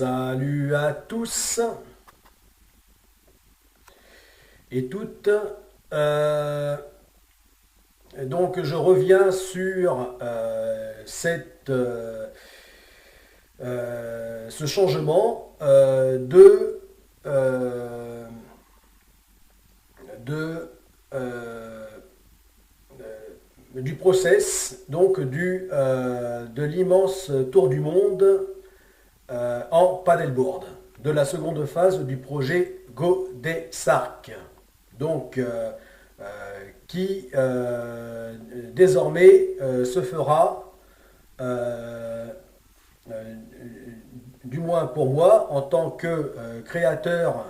Salut à tous et toutes. Euh, donc je reviens sur ce changement euh, de, euh, du process, donc de l'immense tour du monde en paddleboard, de la seconde phase du projet GoDesarc. Donc, euh, qui désormais se fera, euh, euh, du moins pour moi, en tant que créateur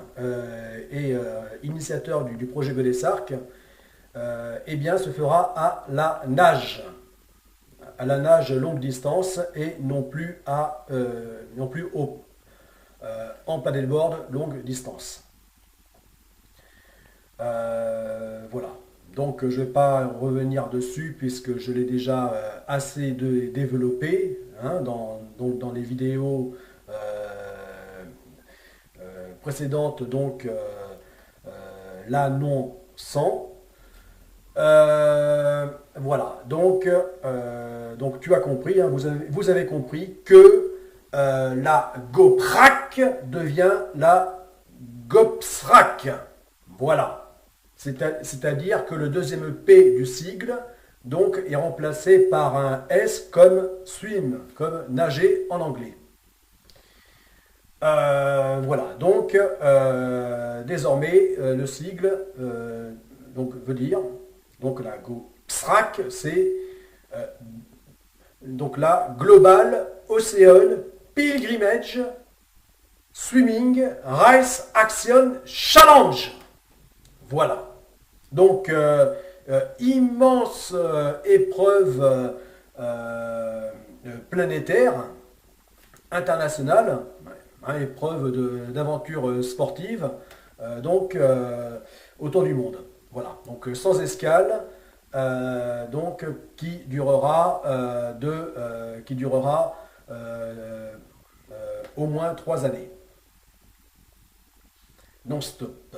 et initiateur du projet GoDesarc, eh bien, se fera à la nage longue distance et non plus en paddleboard longue distance. Voilà. Donc je ne vais pas revenir dessus puisque je l'ai déjà assez développé hein, dans les vidéos précédentes, donc là non sans. Voilà, donc tu as compris, hein, vous avez compris que la GoPrac devient la GoPsrac. Voilà. C'est-à-dire que le deuxième P du sigle donc, est remplacé par un S comme swim, comme nager en anglais. Voilà, donc désormais le sigle donc, veut dire, donc la GoPsrac, c'est donc la Global Ocean Pilgrimage Swimming Race Action Challenge. Voilà. Donc, immense épreuve planétaire, internationale, hein, épreuve d'aventure sportive, donc autour du monde. Voilà. Donc, sans escale, donc qui durera au moins 3 années, non-stop.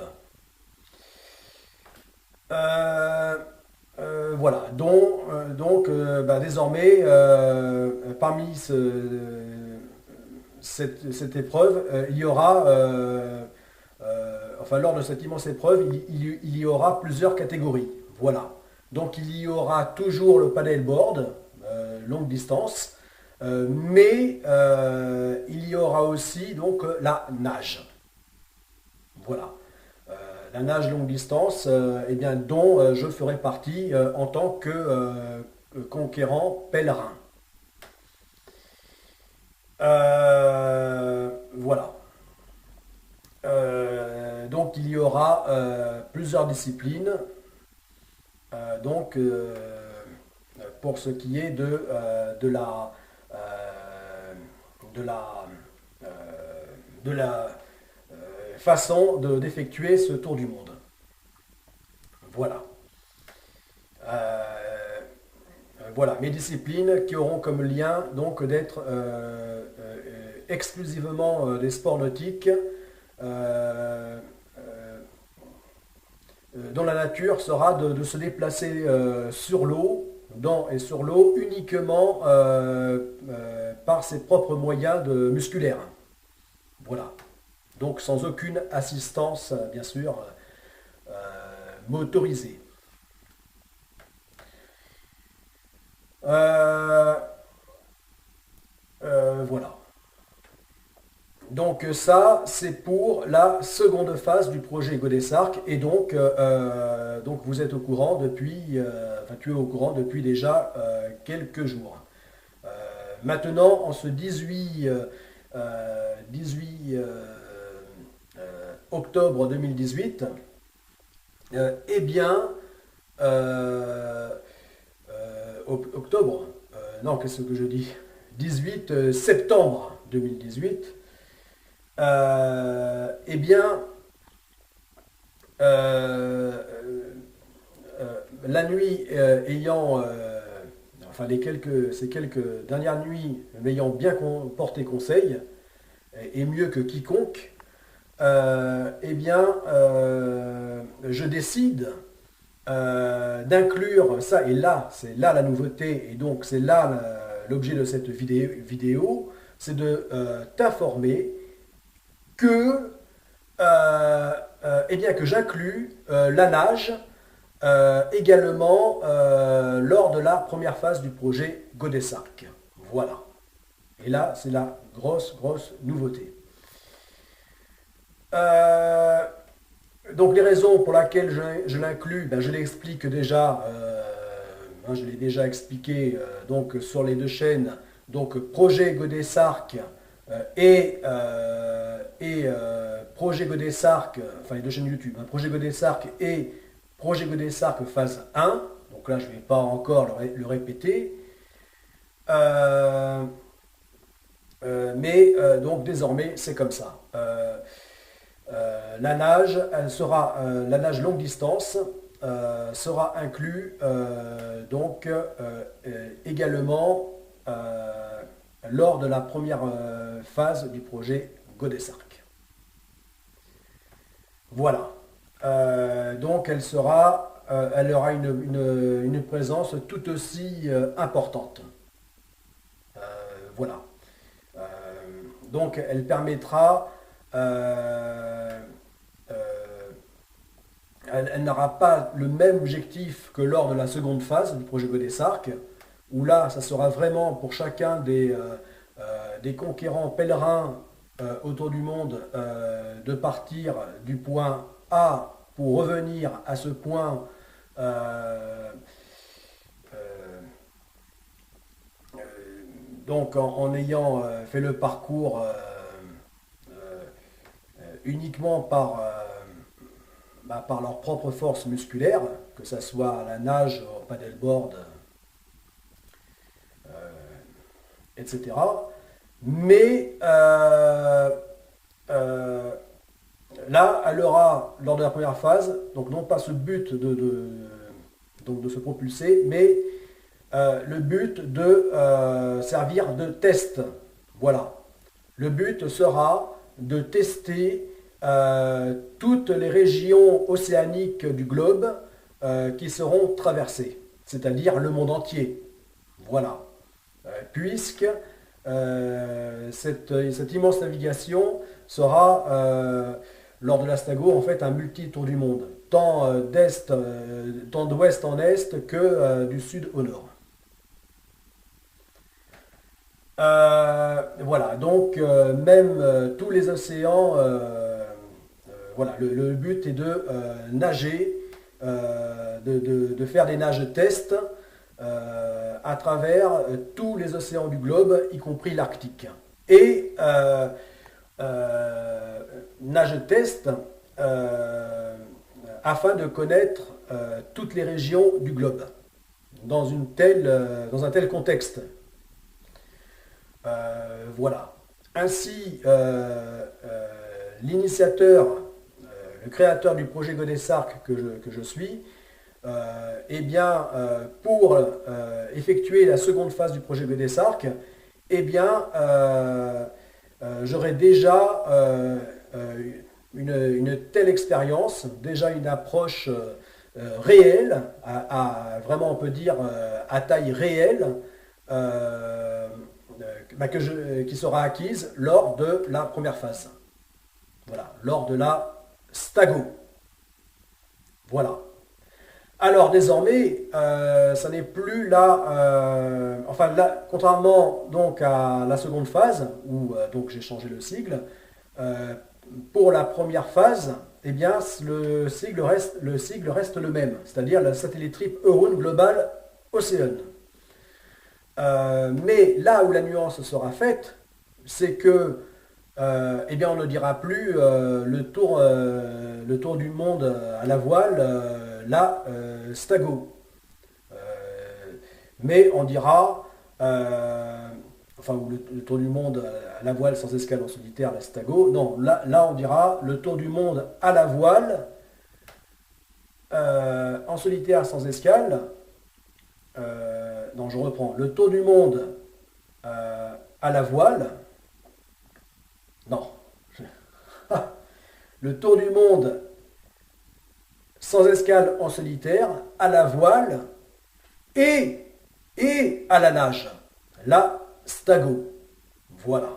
Voilà, désormais, parmi cette épreuve, il y aura, enfin lors de cette immense épreuve, il y aura plusieurs catégories. Voilà, donc il y aura toujours le paddleboard, longue distance, mais il y aura aussi donc la nage. Voilà. La nage longue distance, eh bien, dont je ferai partie en tant que conquérant pèlerin. Voilà. Donc il y aura plusieurs disciplines. Donc pour ce qui est euh, de la, euh, de la façon d'effectuer ce tour du monde. Voilà. Voilà, mes disciplines qui auront comme lien donc d'être exclusivement des sports nautiques dont la nature sera de se déplacer sur l'eau, dans et sur l'eau uniquement par ses propres moyens musculaires. Voilà. Donc sans aucune assistance, bien sûr, motorisée. Euh, voilà. Donc ça, c'est pour la seconde phase du projet GoDesarc. Et donc vous êtes au courant depuis, enfin tu es au courant depuis déjà quelques jours. Euh, Maintenant, en ce 18 octobre 2018, eh bien, euh, octobre, non, qu'est-ce que je dis 18 septembre 2018, eh bien, euh, la nuit enfin ces quelques dernières nuits m'ayant bien porté conseil, et mieux que quiconque, eh bien, je décide d'inclure ça, et là, c'est là la nouveauté, et donc c'est là l'objet de cette vidéo, c'est de t'informer que, eh bien, que j'inclus la nage également lors de la première phase du projet Godesarc. Voilà. Et là, c'est la grosse nouveauté. Donc les raisons pour lesquelles je l'inclus, ben, je l'explique déjà, je l'ai déjà expliqué donc sur les deux chaînes, donc projet Godesarc projet Godesarc, enfin les deux chaînes YouTube, hein, projet Godesarc et projet Godesarc phase 1. Donc là je ne vais pas encore le répéter. Donc désormais c'est comme ça. La nage, la nage longue distance sera inclus également lors de la première phase du projet Godesarc. Voilà. Donc elle aura une présence tout aussi importante. Voilà. Donc elle permettra, elle n'aura pas le même objectif que lors de la seconde phase du projet Godesarc, où là, ça sera vraiment pour chacun des conquérants pèlerins autour du monde de partir du point A pour revenir à ce point donc en ayant fait le parcours uniquement par leur propre force musculaire, que ce soit à la nage, au paddleboard, etc. Mais là, elle aura, lors de la première phase, donc non pas ce but de se propulser, mais le but de servir de test. Voilà. Le but sera de tester toutes les régions océaniques du globe qui seront traversées, c'est-à-dire le monde entier. Voilà. Puisque cette immense navigation sera, lors de l'Astago, en fait un multi-tour du monde, tant d'ouest en est que du sud au nord. Voilà, donc même tous les océans, voilà, le but est de nager, de faire des nages tests à travers tous les océans du globe, y compris l'Arctique. Et nage test afin de connaître toutes les régions du globe dans un tel contexte. Voilà. Ainsi, l'initiateur, le créateur du projet Godesarc que je suis, eh bien, pour effectuer la seconde phase du projet Godesarc, eh bien, j'aurais déjà une telle expérience, déjà une approche réelle, vraiment on peut dire à taille réelle, qui sera acquise lors de la première phase. Voilà, lors de la Stago. Voilà. Alors désormais, ça n'est plus là, enfin là, contrairement donc à la seconde phase, où donc j'ai changé le sigle, pour la première phase, eh bien le sigle reste le même, c'est-à-dire la Satellite Trip Euroon Global Ocean. Mais là où la nuance sera faite, c'est que eh bien, on ne dira plus le tour du monde à la voile, la Stago. Mais on dira, enfin, le tour du monde à la voile sans escale en solitaire, la Stago. Non, là on dira le tour du monde à la voile, en solitaire sans escale. Non, je reprends. Le tour du monde à la voile. le tour du monde sans escale en solitaire, à la voile et à la nage. La stago. Voilà.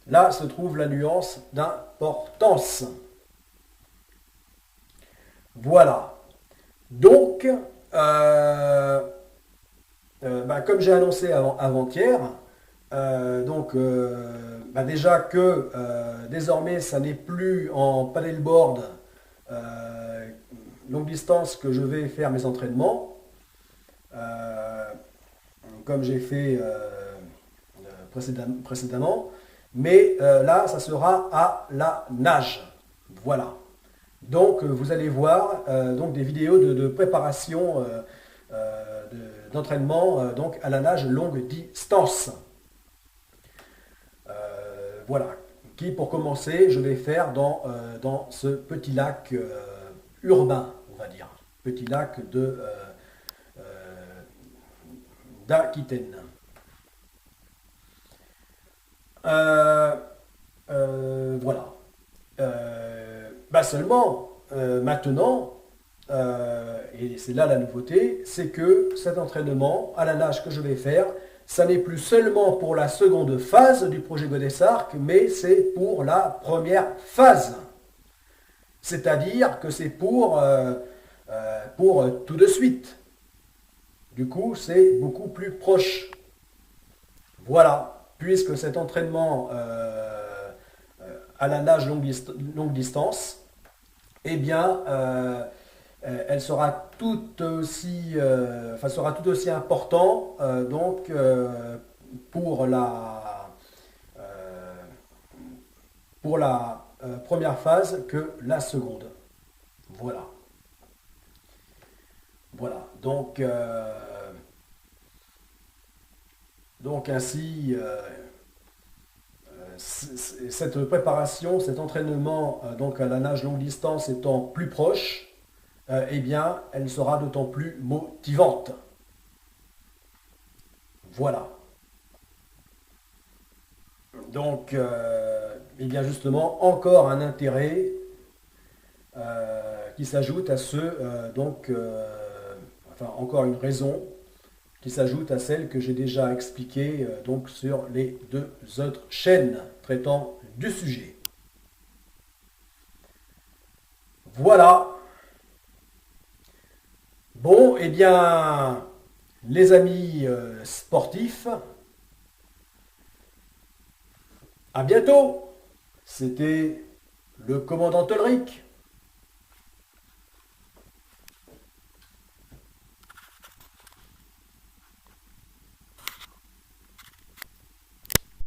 Là se trouve la nuance d'importance. Voilà. Donc, comme j'ai annoncé avant-hier, déjà que désormais ça n'est plus en paddleboard longue distance que je vais faire mes entraînements, comme j'ai fait précédemment, mais là ça sera à la nage. Voilà. Donc vous allez voir donc des vidéos de préparation d'entraînement donc à la nage longue distance. Voilà, qui pour commencer je vais faire dans ce petit lac urbain, on va dire, petit lac d'Aquitaine. Voilà. Seulement, maintenant, et c'est là la nouveauté, c'est que cet entraînement à la nage que je vais faire, ça n'est plus seulement pour la seconde phase du projet Goddess Arc, mais c'est pour la première phase. C'est-à-dire que c'est pour tout de suite. Du coup, c'est beaucoup plus proche. Voilà, puisque cet entraînement à la nage longue distance, eh bien, elle sera tout aussi, sera tout aussi important pour la première phase que la seconde. Voilà. Voilà. Donc ainsi, cette préparation, cet entraînement donc à la nage longue distance étant plus proche, eh bien, elle sera d'autant plus motivante. Voilà. Donc, eh bien justement, encore un intérêt qui s'ajoute à encore une raison qui s'ajoute à celle que j'ai déjà expliquée donc sur les deux autres chaînes traitant du sujet. Voilà. Bon, eh bien, les amis sportifs, à bientôt. C'était le commandant Ulrich.